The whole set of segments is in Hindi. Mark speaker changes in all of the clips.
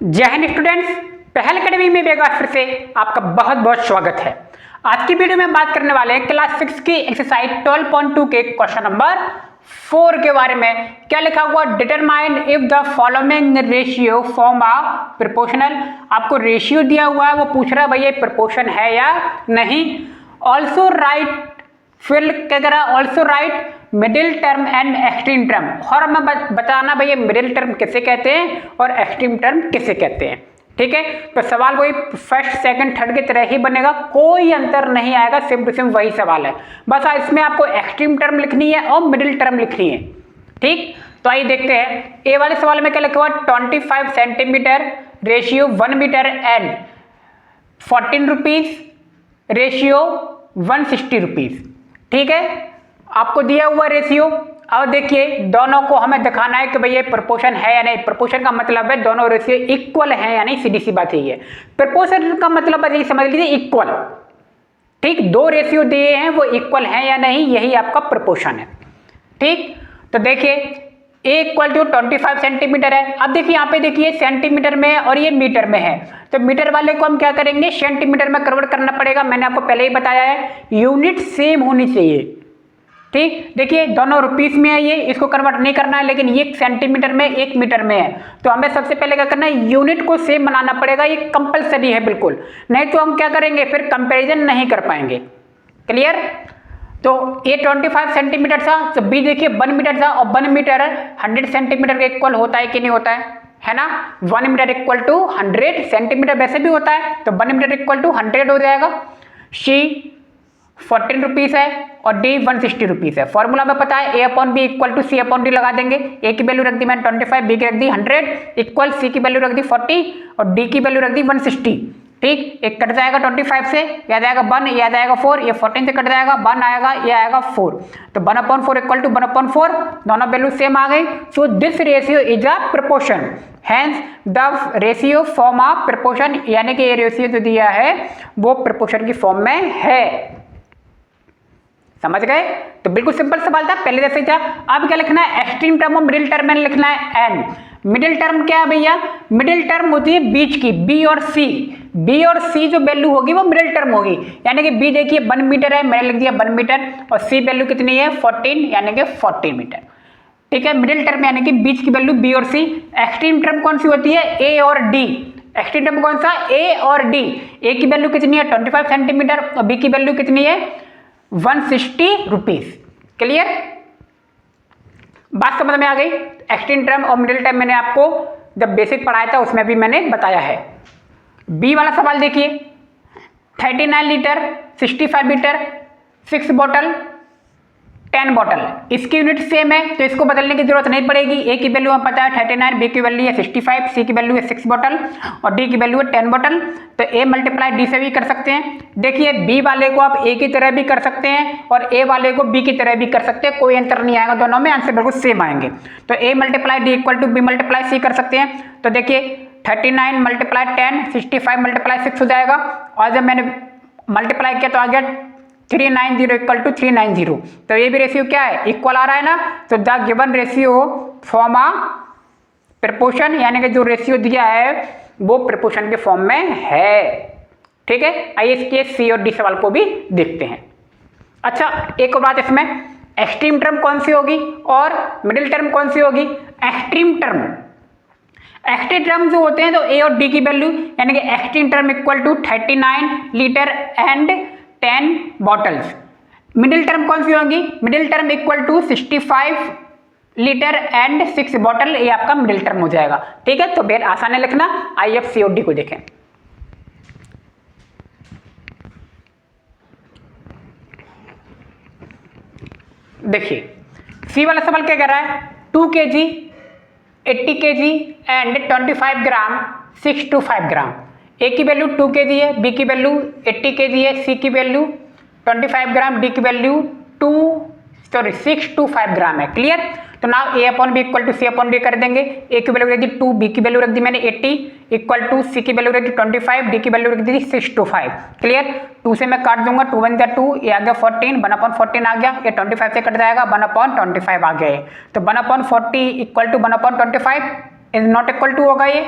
Speaker 1: जय हिंद स्टूडेंट्स, पहल अकेडमी में एक बार फिर से आपका बहुत बहुत स्वागत है। आज की वीडियो में बात करने वाले हैं क्लास 6 की एक्सरसाइज 12.2 के क्वेश्चन नंबर 4 के बारे में। क्या लिखा हुआ, determine if the following ratio form a proportional. आपको रेशियो दिया हुआ है, वो पूछ रहा है भैया प्रोपोर्शन है या नहीं। ऑल्सो राइट, फिर क्या करा, also right middle term and extreme term. और हमें बताना भैया मिडिल टर्म किसे कहते हैं और एक्सट्रीम टर्म किसे कहते हैं। ठीक है, तो सवाल वही फर्स्ट सेकंड थर्ड की तरह ही बनेगा, कोई अंतर नहीं आएगा, सिम टू सिम वही सवाल है। बस इसमें आपको एक्सट्रीम टर्म लिखनी है और मिडिल टर्म लिखनी है। ठीक, तो आइए देखते हैं। ए वाले सवाल में क्या लिखा हुआ, 25 centimetre ratio 1 metre and 14 rupees ratio 160 rupees. ठीक है, आपको दिया हुआ रेशियो। अब देखिए, दोनों को हमें दिखाना है कि भैया प्रोपोर्शन है या नहीं। प्रोपोर्शन का मतलब है दोनों रेशियो इक्वल है या नहीं, सीधी सी बात यही है। प्रोपोर्शन का मतलब यही समझ लीजिए, इक्वल। ठीक, दो रेशियो दिए हैं, वो इक्वल है या नहीं, यही आपका प्रोपोर्शन है। ठीक, तो देखिए ए इक्वल टू 25 सेंटीमीटर है। अब देखिए यहाँ पे देखिए सेंटीमीटर में और ये मीटर में है, तो मीटर वाले को हम क्या करेंगे, सेंटीमीटर में कन्वर्ट करना पड़ेगा। मैंने आपको पहले ही बताया है, यूनिट सेम होनी चाहिए। ठीक, देखिए दोनों रुपीस में है, ये इसको कन्वर्ट नहीं करना है, लेकिन ये सेंटीमीटर में एक मीटर में है, तो हमें सबसे पहले क्या करना है, यूनिट को सेम बनाना पड़ेगा। ये कंपलसरी है बिल्कुल, नहीं तो हम क्या करेंगे, फिर कंपैरिजन नहीं कर पाएंगे। क्लियर। तो ये 25 सेंटीमीटर था, तो बी देखिए 1 मीटर था, और 1 मीटर 100 सेंटीमीटर के इक्वल होता है कि नहीं होता है ना। 1 मीटर इक्वल टू 100 सेंटीमीटर वैसे भी होता है, तो 1 मीटर इक्वल टू 100 हो जाएगा। सी 14 रुपीज है और डी 160 रुपीज है। फॉर्मूला में पता है, A upon B equal to C upon D लगा देंगे। ए की वैल्यू रख दी मैंने 25, बी की रख दी 100, इक्वल सी की वैल्यू रख दी 40 और डी की वैल्यू रख दी 160। ठीक, एक कट जाएगा 25 से, याद आएगा 1, याद आएगा 4, ये 14 से कट जाएगा 1 आएगा, ये आएगा 4, तो 1/4 इक्वल टू 1/4, दोनों वैल्यू सेम आ गई। So this ratio is a proportion, hence the ratio form a proportion, यानी कि ये रेशियो जो दिया है वो प्रोपोर्शन की फॉर्म में है। समझ गए। तो बिल्कुल सिंपल सवाल था, पहले जैसे था। अब क्या लिखना है, एक्सट्रीम टर्म और मिडिल टर्म में लिखना है एंड। मिडिल टर्म क्या है भैया, मिडिल टर्म होती है बीच की, बी और सी। बी और सी जो वैल्यू होगी वो मिडिल टर्म होगी, यानी कि बी देखिए 1 मीटर है, मैंने लिख दिया 1 मीटर, और सी वैल्यू कितनी है 14, यानी कि 14 मीटर। ठीक है, मिडिल टर्म यानी कि बीच की वैल्यू बी और सी। एक्सट्रीम टर्म कौन सी होती है, ए और डी। एक्सट्रीम टर्म कौन सा, ए और डी। ए की वैल्यू कितनी है 25 सेंटीमीटर और बी की वैल्यू कितनी है 160 रुपीज। क्लियर, बात समझ में आ गई। एक्सट्रीम टर्म और मिडिल टर्म मैंने आपको जब बेसिक पढ़ाया था उसमें भी मैंने बताया है। बी वाला सवाल देखिए, 39 लीटर 65 लीटर 6 बॉटल 10 बॉटल, इसकी यूनिट सेम है तो इसको बदलने की जरूरत नहीं पड़ेगी। ए की वैल्यू हमें पता है 39, बी की वैल्यू है 65, सी की वैल्यू है 6 बॉटल और डी की वैल्यू है 10 बॉटल। तो ए मल्टीप्लाई डी से भी कर सकते हैं। देखिए बी वाले को आप ए की तरह भी कर सकते हैं और ए वाले को बी की तरह भी कर सकते हैं, कोई अंतर नहीं आएगा, दोनों में आंसर बिल्कुल सेम आएंगे। तो A multiply D equal to B multiply C कर सकते हैं। तो देखिए 39 मल्टीप्लाई 10 65 मल्टीप्लाई 6 हो जाएगा, और जब मैंने मल्टीप्लाई किया तो आ गया 390 इक्वल टू 390। तो ये भी रेशियो क्या है, इक्वल आ रहा है ना। तो the given ratio form a proportion, यानी कि जो रेशियो दिया है वो प्रोपोर्शन के फॉर्म में है। ठीक है, आइए इसके सी और डी सवाल को भी देखते हैं। अच्छा, एक और बात इसमें, एक्सट्रीम टर्म कौन सी होगी और मिडिल टर्म कौन सी होगी। एक्सट्रीम टर्म जो होते हैं तो ए और डी की वैल्यू, यानी कि extreme term equal to 39 litre and 10 bottles. Middle term कौन सी होगी, middle term equal to 65 litre and 6 bottle, ये आपका मिडिल टर्म हो जाएगा। ठीक है, तो बेहद आसान है लिखना। आइए अब सी और डी को देखें। देखिए सी वाला सवाल क्या कह रहा है, 2 kg 80 kg एंड 25 ग्राम 6 to 5 ग्राम। ए की वैल्यू 2 kg है, बी की वैल्यू 80 kg है, सी की वैल्यू 25 ग्राम, डी की वैल्यू 6 to 5 ग्राम है। क्लियर। तो now A upon B equal to C upon D कर देंगे। ए की वैल्यू रख दी 2, बी की वैल्यू रख दी मैंने 80 इक्वल टू सी की वैल्यू रख दी 25, डी की वैल्यू रख दी 6 to 5। क्लियर। 2 से मैं काट दूंगा, 2 1 जा 2, ये आ गया 14, 1/14 आ गया, ये 25 से कट जाएगा, 1/25 आ गया। तो 1/40 equal to 1/25 is not equal to होगा ये।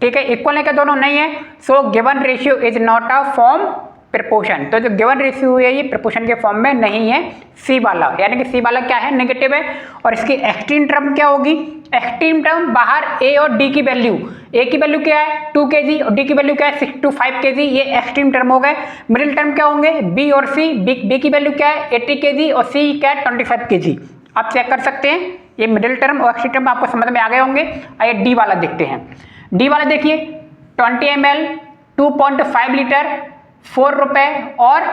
Speaker 1: ठीक है, इक्वल है क्या दोनों? नहीं है। So given ratio is not a form proportion, तो जो गिवन रेशियो है ये प्रपोर्शन के फॉर्म में नहीं है, सी वाला, यानी कि सी वाला क्या है? नेगेटिव है। और इसकी एक्सट्रीम टर्म क्या होगी? एक्सट्रीम टर्म बाहर ए और डी की वैल्यू, ए की वैल्यू क्या है 2 kg और डी की वैल्यू क्या है 6 to 5 kg, ये एक्सट्रीम टर्म हो गए। मिडिल टर्म क्या होंगे? बी और सी, बी की वैल्यू क्या है 80 kg और सी क्या है 25 kg। आप चेक कर सकते हैं, ये मिडिल टर्म और एक्सट्रीम टर्म आपको समझ में आ गए होंगे। आइए डी वाला देखते हैं। डी वाला देखिए 20 ml 2.5 लीटर 4 रुपए और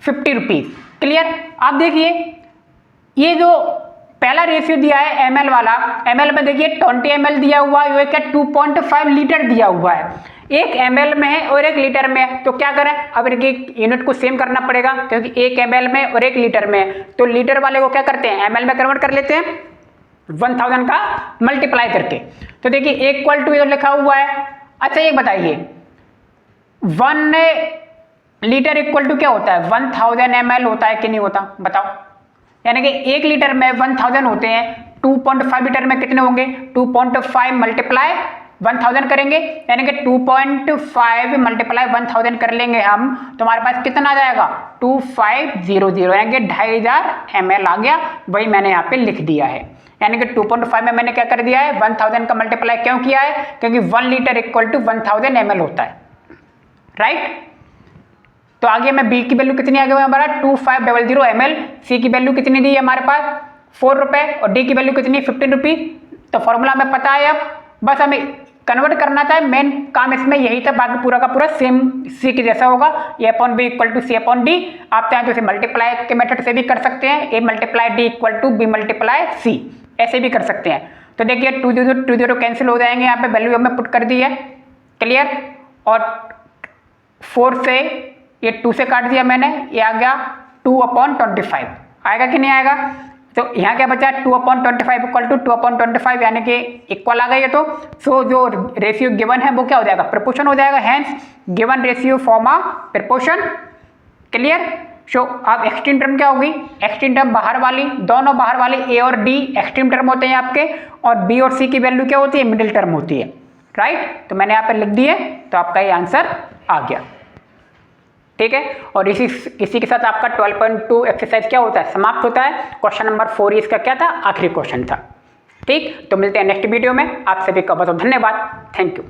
Speaker 1: 50 रुपीज। क्लियर? आप देखिए ये जो पहला रेशियो दिया है एमएल वाला, एमएल में देखिए 20 ml दिया हुआ है, ये क्या 2.5 लीटर दिया हुआ है, एक एमएल में है और एक लीटर में है। तो क्या करें? अब इनकी यूनिट को सेम करना पड़ेगा, क्योंकि एक एमएल में और एक लीटर में है, तो लीटर वाले को क्या करते हैं? एमएल में कन्वर्ट कर लेते हैं 1000 का मल्टीप्लाई करके। तो देखिए इक्वल टू लिखा हुआ है। अच्छा ये बताइए 1 लीटर इक्वल टू क्या होता है? 1000 ml होता है कि नहीं होता? बताओ। यानी कि 1 लीटर में 1000 होते हैं, 2.5 लीटर में कितने होंगे? 2.5 मल्टीप्लाई 1000 करेंगे, यानी कि 2.5 मल्टीप्लाई 1000 कर लेंगे हम, तो हमारे पास कितना आ जाएगा? 2500, यानी कि 2500 ml आ गया। वही मैंने यहाँ पे लिख दिया है, यानी कि 2.5 में मैंने क्या कर दिया है? 1000 का मल्टीप्लाई क्यों किया है? क्योंकि 1 लीटर इक्वल टू 1000 ml होता है, राइट। तो आगे में बी की वैल्यू कितनी आ गई हमारा? 2500 ml। सी की वैल्यू कितनी दी है हमारे पास? 4 रुपए। और डी की वैल्यू कितनी? 15 रुपीज। तो फॉर्मूला हमें पता है, अब बस हमें कन्वर्ट करना था। मेन काम इसमें यही था, बाकी पूरा का पूरा सेम सी के जैसा होगा। A upon B equal to C upon D. आप चाहें तो इसे मल्टीप्लाई के मेथड से भी कर सकते हैं, A multiply D equal to B multiply C, ऐसे भी कर सकते हैं। तो देखिए 2 कैंसिल हो जाएंगे, यहाँ पे वैल्यू हमने पुट कर दी है। क्लियर? और 4 से ये 2 से काट दिया मैंने, ये आ गया 2/25। आएगा कि नहीं आएगा? तो यहाँ क्या बचा? 2/25 इक्वल टू 2/25, यानी कि इक्वल आ गई है। तो सो जो रेशियो गिवन है वो क्या हो जाएगा? प्रपोर्शन हो जाएगा। Hence given ratio form a proportion. Clear? So अब एक्सट्रीम टर्म क्या होगी? एक्सट्रीम टर्म बाहर वाली, दोनों बाहर वाली ए और डी एक्सट्रीम टर्म होते हैं आपके, और बी और सी की वैल्यू क्या होती है? मिडिल टर्म होती है, राइट। तो मैंने यहाँ पर लिख दिए, तो आपका ये आंसर आ गया। ठीक है, और इसी के साथ आपका 12.2 एक्सरसाइज क्या होता है? समाप्त होता है। क्वेश्चन नंबर 4 इसका क्या था? आखिरी क्वेश्चन था। ठीक, तो मिलते हैं नेक्स्ट वीडियो में। आप सभी का बहुत बहुत धन्यवाद। Thank you.